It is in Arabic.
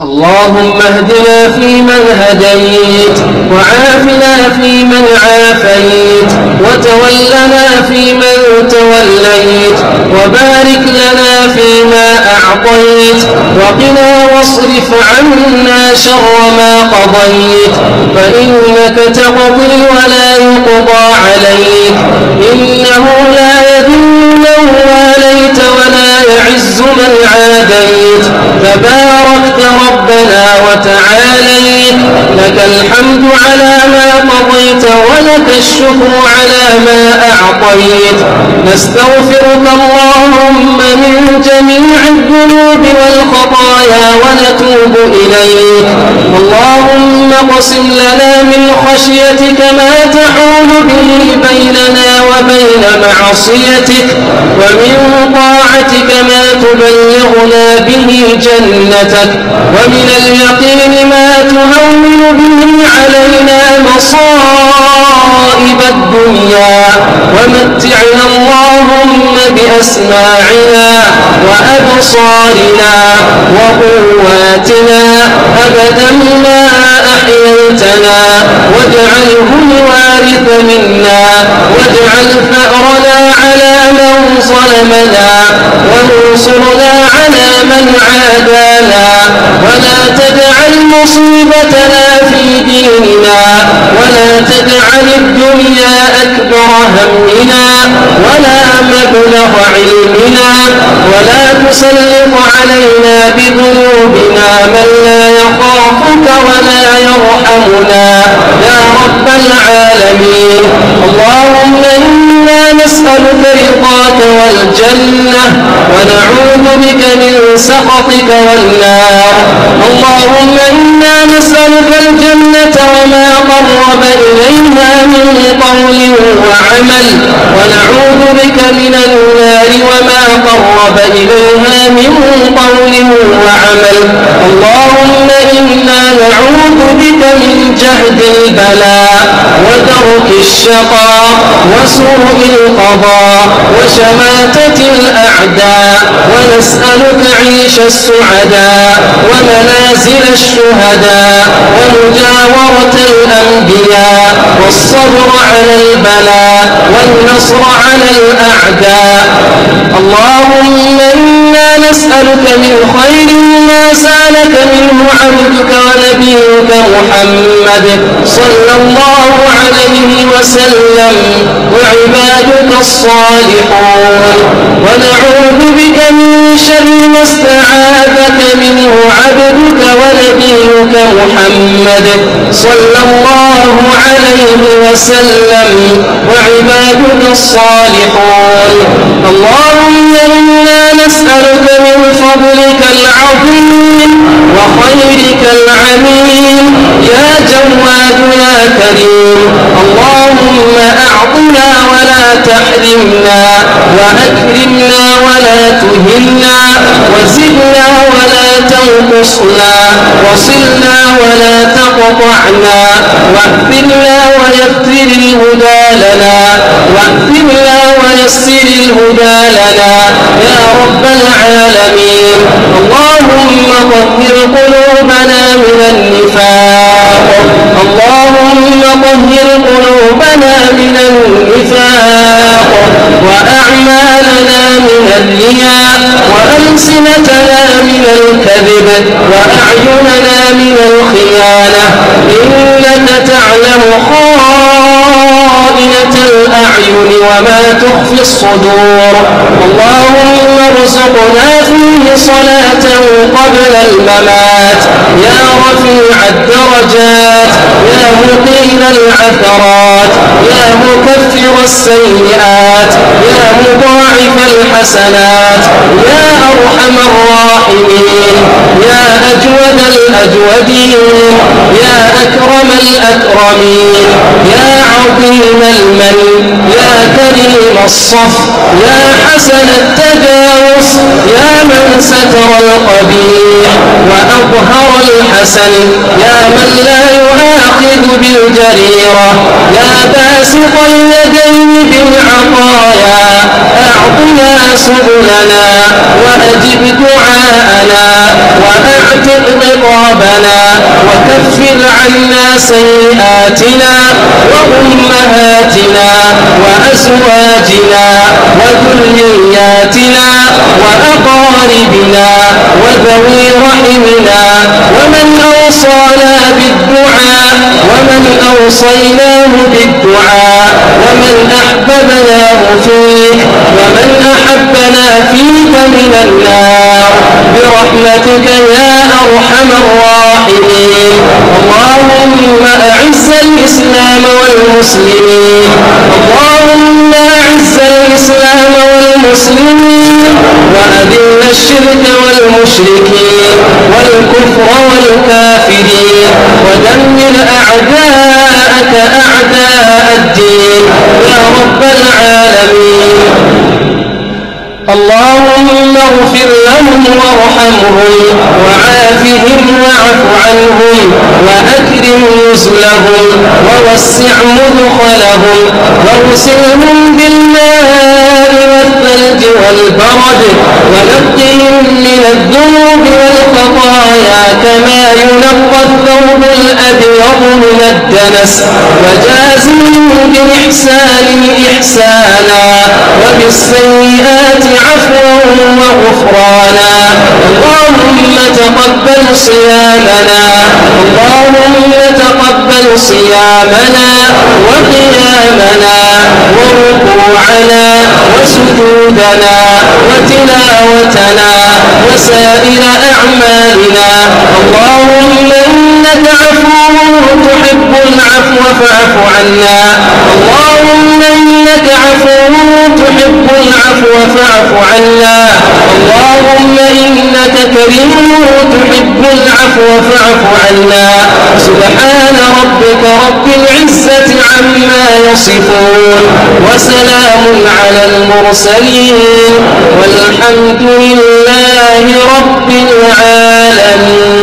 اللهم اهدنا فيمن هديت، وعافنا فيمن عافيت، وتولنا فيمن توليت، وبارك لنا فيما أعطيت، وقنا واصرف عنا شر ما قضيت، فإنك تقضي ولا يقضى عليك، إنه لا يذل من واليت ولا يعز من عاديت، تباركت ربنا وتعاليت، لك الحمد على ما قضيت ولك الشكر على ما أعطيت. نستغفرك اللهم من جميع الذنوب والخطايا ونتوب إليك. اللهم اقسم لنا من خشيتك ما تحول به بيننا وبين معصيتك، ومن طاعتك ما تبلغنا به جنتك، ومن اليقين ما تهون به علينا مصائب الدنيا، ومتعنا اللهم بأسماعنا وأبصارنا وقواتنا أبدا ما أحييتنا، واجعله الوارث منا، واجعل ثأرنا على من ظلمنا، وانصرنا على من عادانا، ولا تجعل مصيبتنا في ديننا، ولا تجعل الدنيا أكبر همنا ولا مبلغ علمنا، ولا تسلط علينا بذنوبنا من لا يخافك ولا يرحمنا يا رب العالمين. اللهم إنا نسألك رضاك والجنة، ونعوذ بك من سخطك والنار. اللهم إنا نسألك الجنة وما قرب إليها من قول وعمل، ونعوذ بك من النار وما قرب إليها من قول وعمل. اللهم إنا نعوذ بك من جهد البلاء ودرك الشقاء وسوء القضاء وشماتة الأعداء، ونسألك عيش السعداء ومنازل الشهداء ومجاورة الأنبياء، والصبر على البلاء والنصر على الأعداء. اللهم إنا نسألك من خير ما سألك منه عبدك ونبيك محمد صلى الله عليه وسلم وعبادك الصالحون، ونعوذ بك من شر ما استعاذك منه عبدك ونبيك محمد صلى الله عليه وسلم وعبادك الصالحون. اللهم إنا نسألك من فضلك العظيم وخيرك العميم يا جواد يا كريم. اللهم أعطنا ولا تحرمنا، وأكرمنا ولا تهنا، وزدنا ولا تنقصنا، وصلنا ولا تقطعنا، واغفرنا ويسر الهدى لنا، واغفرنا ويسر الهدى لنا يا رب العالمين. اللهم طهر قلوبنا من النفاق، اللهم طهر قلوبنا من النفاق، وأعمالنا من الرياء، وألسنتنا من الكذب، وأعيننا من الخيانة، إنك تعلم خائنة الأعين وما تخفي الصدور. اللهم ارزقنا فيه صلاة قبل الممات يا رفيع الدرجات، يا مقيل العثرات، يا مكفر السيئات، يا مضاعف الحسنات، يا أرحم الراحمين، يا أجود الأجودين، يا أكرم الأكرمين، يا عظيم المن، يا كريم الصف، يا حسن التجاوز، يا من ستر القبيح وأظهر الحسن، يا من لا يؤاخذ بالجريرة، يا باسط اليدين بالعطايا، أعطنا واهدنا سبلنا وأجب دعاءنا وأعتق رقابنا وكفر عنا سيئاتنا وأمهاتنا وأزواجنا وذرياتنا وأقاربنا وذوي رحمنا ومن أوصانا بالدعاء ومن أوصيناه بالدعاء ومن أحببناه فيك ومن أحبنا فيك من النار برحمتك يا أرحم الراحمين. اللهم أعز الإسلام والمسلمين اللهم أعز الإسلام والمسلمين وأذل الشرك والمشركين والكفر والكافرين ودمر أعداءك أعداء الدين يا رب العالمين. اللهم اغفر لهم وارحمهم وعافهم واعف عنهم وأكرم نزلهم ووسع مدخلهم واغسلهم بالماء والثلج والبرد ونقهم من الذنوب والخطايا كما ينقى الثوب الأبيض من الدنس وجازهم بإحسان إحسانا وبالسيئات عفوا وغفرانا. اللهم تقبل صيامنا اللهم تقبل صيامنا وقيامنا وركوعنا وسجودنا وتلاوتنا وسائر أعمالنا. اللهم إنك عفو تحب العفو فاعف عنا. اللهم إنك عفو تحب العفو فاعف عنا. اللهم إنك كريم تحب العفو فاعف عنا. سبحان ربك رب العزة عما يصفون وسلام على المرسلين والحمد لله رب العالمين.